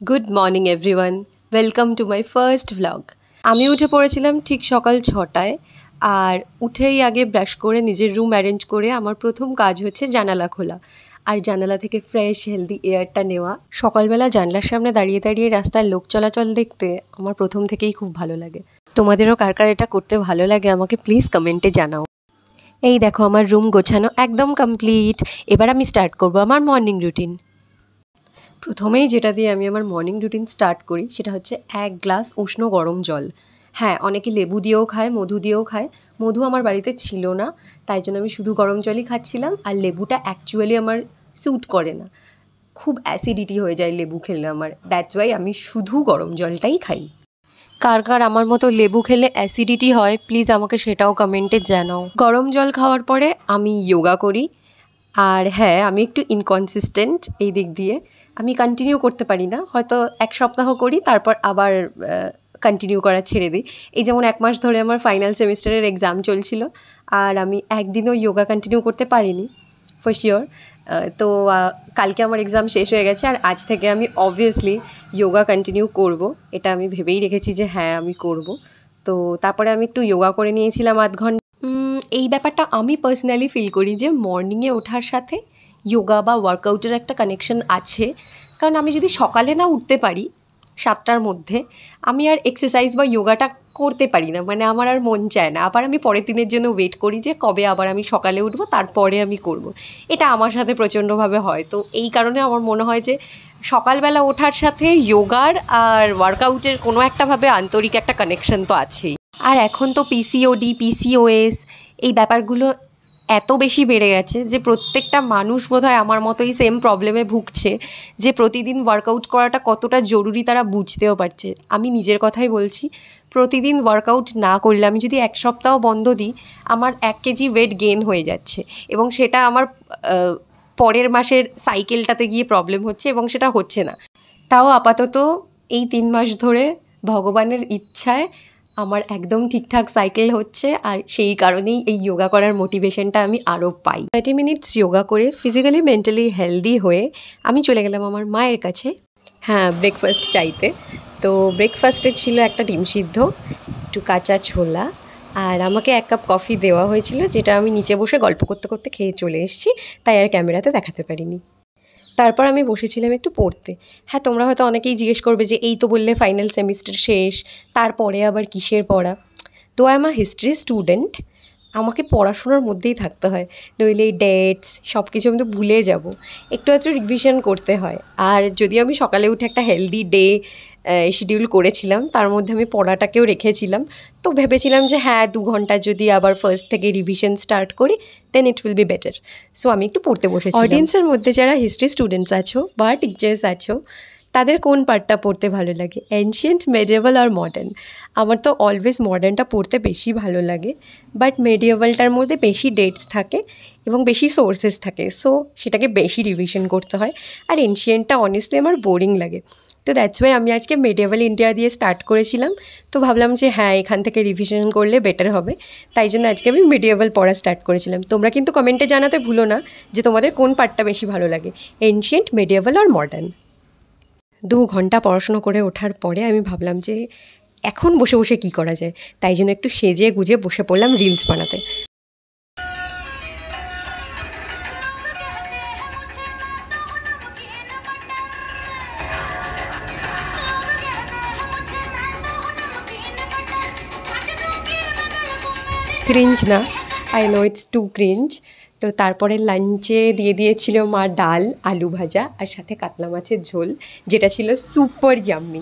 Good morning everyone, welcome to my first vlog. আমি উঠে পড়েছিলাম ঠিক সকাল 6টায়। আর উঠেই আগে ব্রাশ করে নিজের রুম অ্যারেঞ্জ করে আমার প্রথম কাজ হচ্ছে জানালা খোলা আর জানালা থেকে ফ্রেশ হেলদি এয়ারটা নেওয়া। সকালবেলা জানলার সামনে দাঁড়িয়ে দাঁড়িয়ে রাস্তার লোক চলাচল দেখতে আমার প্রথম থেকেই খুব ভালো লাগে। তোমাদেরও কার কার এটা করতে ভালো লাগে আমাকে প্লিজ কমেন্টে জানাও। এই দেখো আমার রুম গোছানো একদম কমপ্লিট। এবার আমি স্টার্ট করবো আমার মর্নিং রুটিন। প্রথমেই যেটা দিয়ে আমি আমার মর্নিং রুটিন স্টার্ট করি সেটা হচ্ছে 1 গ্লাস উষ্ণ গরম জল। হ্যাঁ, অনেকে লেবু দিয়েও খায়, মধু দিয়েও খায়। মধু আমার বাড়িতে ছিল না, তাই জন্য আমি শুধু গরম জলই খাচ্ছিলাম। আর লেবুটা অ্যাকচুয়ালি আমার স্যুট করে না, খুব অ্যাসিডিটি হয়ে যায় লেবু খেলে আমার। দ্যাটস ওয়াই আমি শুধু গরম জলটাই খাই। কার কার আমার মতো লেবু খেলে অ্যাসিডিটি হয় প্লিজ আমাকে সেটাও কমেন্টে জানাও। গরম জল খাওয়ার পরে আমি যোগা করি। আর হ্যাঁ, আমি একটু ইনকনসিস্টেন্ট এই দিক দিয়ে, আমি কন্টিনিউ করতে পারি না। হয়তো 1 সপ্তাহ করি, তারপর আবার কন্টিনিউ করা ছেড়ে দিই। এই যেমন 1 মাস ধরে আমার ফাইনাল সেমিস্টারের এক্সাম চলছিল, আর আমি একদিনও যোগা কন্টিনিউ করতে পারিনি ফর শিওর। তো কালকে আমার এক্সাম শেষ হয়ে গেছে, আর আজ থেকে আমি অবভিয়াসলি যোগা কন্টিনিউ করব। এটা আমি ভেবেই রেখেছি যে হ্যাঁ আমি করব। তো তারপরে আমি একটু যোগা করে নিয়েছিলাম আধ ঘন্টা। এই ব্যাপারটা আমি পার্সোনালি ফিল করি যে মর্নিংয়ে ওঠার সাথে যোগা বা ওয়ার্কআউটের একটা কানেকশন আছে। কারণ আমি যদি সকালে না উঠতে পারি 7টার মধ্যে, আমি আর এক্সারসাইজ বা যোগাটা করতে পারি না, মানে আমার আর মন চায় না। আবার আমি পরের দিনের জন্য ওয়েট করি যে কবে আবার আমি সকালে উঠবো, তারপরে আমি করব। এটা আমার সাথে প্রচণ্ডভাবে হয়। তো এই কারণে আমার মনে হয় যে সকালবেলা ওঠার সাথে যোগার আর ওয়ার্কআউটের কোনো একটাভাবে আন্তরিক একটা কানেকশন তো আছেই। আর এখন তো পিসিওডি, পিসিওএস এই ব্যাপারগুলো এত বেশি বেড়ে গেছে যে প্রত্যেকটা মানুষ বোধহয় আমার মতোই সেম প্রবলেমে ভুগছে, যে প্রতিদিন ওয়ার্কআউট করাটা কতটা জরুরি তারা বুঝতেও পারছে। আমি নিজের কথাই বলছি, প্রতিদিন ওয়ার্কআউট না করলে, আমি যদি 1 সপ্তাহ বন্ধ দিই, আমার 1 কেজি ওয়েট গেইন হয়ে যাচ্ছে, এবং সেটা আমার পরের মাসের সাইকেলটাতে গিয়ে প্রবলেম হচ্ছে, এবং সেটা হচ্ছে না। তাও আপাতত এই 3 মাস ধরে ভগবানের ইচ্ছায় আমার একদম ঠিকঠাক সাইকেল হচ্ছে, আর সেই কারণেই এই যোগা করার মোটিভেশনটা আমি আরও পাই। 30 মিনিটস যোগা করে ফিজিক্যালি মেন্টালি হেলদি হয়ে আমি চলে গেলাম আমার মায়ের কাছে, হ্যাঁ, ব্রেকফাস্ট চাইতে। তো ব্রেকফাস্টে ছিল একটা ডিম সিদ্ধ, একটু কাঁচা ছোলা, আর আমাকে 1 কাপ কফি দেওয়া হয়েছিল, যেটা আমি নিচে বসে গল্প করতে করতে খেয়ে চলে এসেছি, তাই আর ক্যামেরাতে দেখাতে পারিনি। তারপর আমি বসেছিলাম একটু পড়তে। হ্যাঁ, তোমরা হয়তো অনেকেই জিজ্ঞেস করবে যে এই তো বললে ফাইনাল সেমিস্টার শেষ, তারপরে আবার কিসের পড়া। তো I am a history student, আমাকে পড়াশোনার মধ্যেই থাকতে হয়, নইলে এই ডেটস সব কিছু আমি তো ভুলে যাব। একটু একটু রিভিশন করতে হয়। আর যদিও আমি সকালে উঠে একটা হেলদি ডে শিডিউল করেছিলাম, তার মধ্যে আমি পড়াটাকেও রেখেছিলাম। তো ভেবেছিলাম যে হ্যাঁ 2 ঘন্টা যদি আবার ফার্স্ট থেকে রিভিশন স্টার্ট করি, then it will be better. So আমি একটু পড়তে বসেছি। অডিয়েন্সের মধ্যে যারা হিস্ট্রি স্টুডেন্টস আছো বা টিচার্স আছো, তাদের কোন পার্টটা পড়তে ভালো লাগে, এনশিয়েন্ট, মেডিয়েভাল আর মডার্ন? আমার তো অলওয়েজ মডার্নটা পড়তে বেশি ভালো লাগে, বাট মেডিয়েভালটার মধ্যে বেশি ডেটস থাকে এবং বেশি সোর্সেস থাকে, সো সেটাকে বেশি রিভিশন করতে হয়। আর এনশিয়েন্টটা অনেস্টলি আমার বোরিং লাগে। তো দ্যাটস ওয়াই আমি আজকে মেডিয়েভাল ইন্ডিয়া দিয়ে স্টার্ট করেছিলাম। তো ভাবলাম যে হ্যাঁ এখান থেকে রিভিশন করলে বেটার হবে, তাই জন্য আজকে আমি মেডিয়েভাল পড়া স্টার্ট করেছিলাম। তোমরা কিন্তু কমেন্টে জানাতে ভুলো না যে তোমাদের কোন পার্টটা বেশি ভালো লাগে, এনশিয়েন্ট, মেডিয়েভাল আর মডার্ন। 2 ঘন্টা পড়াশুনো করে ওঠার পরে আমি ভাবলাম যে এখন বসে বসে কী করা যায়, তাই জন্য একটু সেজে গুজে বসে পড়লাম রিলস বানাতে। ক্রিঞ্জ না, I know it's too cringe. তো তারপরে লাঞ্চে দিয়ে দিয়েছিল মা ডাল, আলু ভাজা আর সাথে কাতলা মাছের ঝোল, যেটা ছিল সুপার ইয়াম্মি।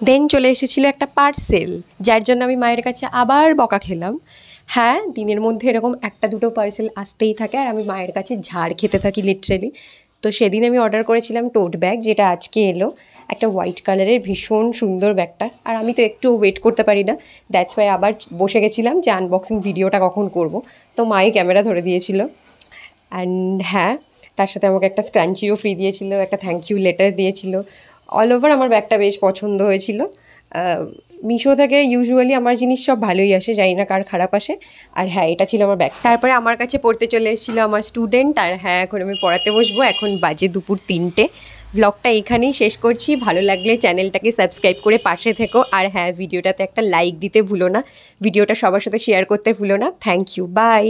দেন চলে এসেছিলো একটা পার্সেল, যার জন্য আমি মায়ের কাছে আবার বকা খেলাম। হ্যাঁ, দিনের মধ্যে এরকম 1-2 পার্সেল আসতেই থাকে, আর আমি মায়ের কাছে ঝাড় খেতে থাকি লিটারেলি। তো সেদিন আমি অর্ডার করেছিলাম টোট ব্যাগ, যেটা আজকে এলো, একটা হোয়াইট কালারের ভীষণ সুন্দর ব্যাগটা। আর আমি তো একটু ওয়েট করতে পারি না, দ্যাটস ওয়াই আবার বসে গেছিলাম যে আনবক্সিং ভিডিওটা কখন করব। তো মাই ক্যামেরা ধরে দিয়েছিল। অ্যান্ড হ্যাঁ, তার সাথে আমাকে একটা স্ক্রাঞ্চিও ফ্রি দিয়েছিল, একটা থ্যাংক ইউ লেটার দিয়েছিল। অল ওভার আমার ব্যাগটা বেশ পছন্দ হয়েছিল। মিশো থেকে ইউজুয়ালি আমার জিনিস সব ভালোই আসে, জানি না কার খারাপ আসে। আর হ্যাঁ, এটা ছিল আমার ব্যাগ। তারপরে আমার কাছে পড়তে চলে এসেছিলো আমার স্টুডেন্ট, আর হ্যাঁ এখন আমি পড়াতে বসবো। এখন বাজে দুপুর 3টে। ভ্লগটা এখানেই শেষ করছি। ভালো লাগলে চ্যানেলটাকে সাবস্ক্রাইব করে পাশে থেকো। আর হ্যাঁ, ভিডিওটাতে একটা লাইক দিতে ভুলো না, ভিডিওটা সবার সাথে শেয়ার করতে ভুলো না। Thank you, by.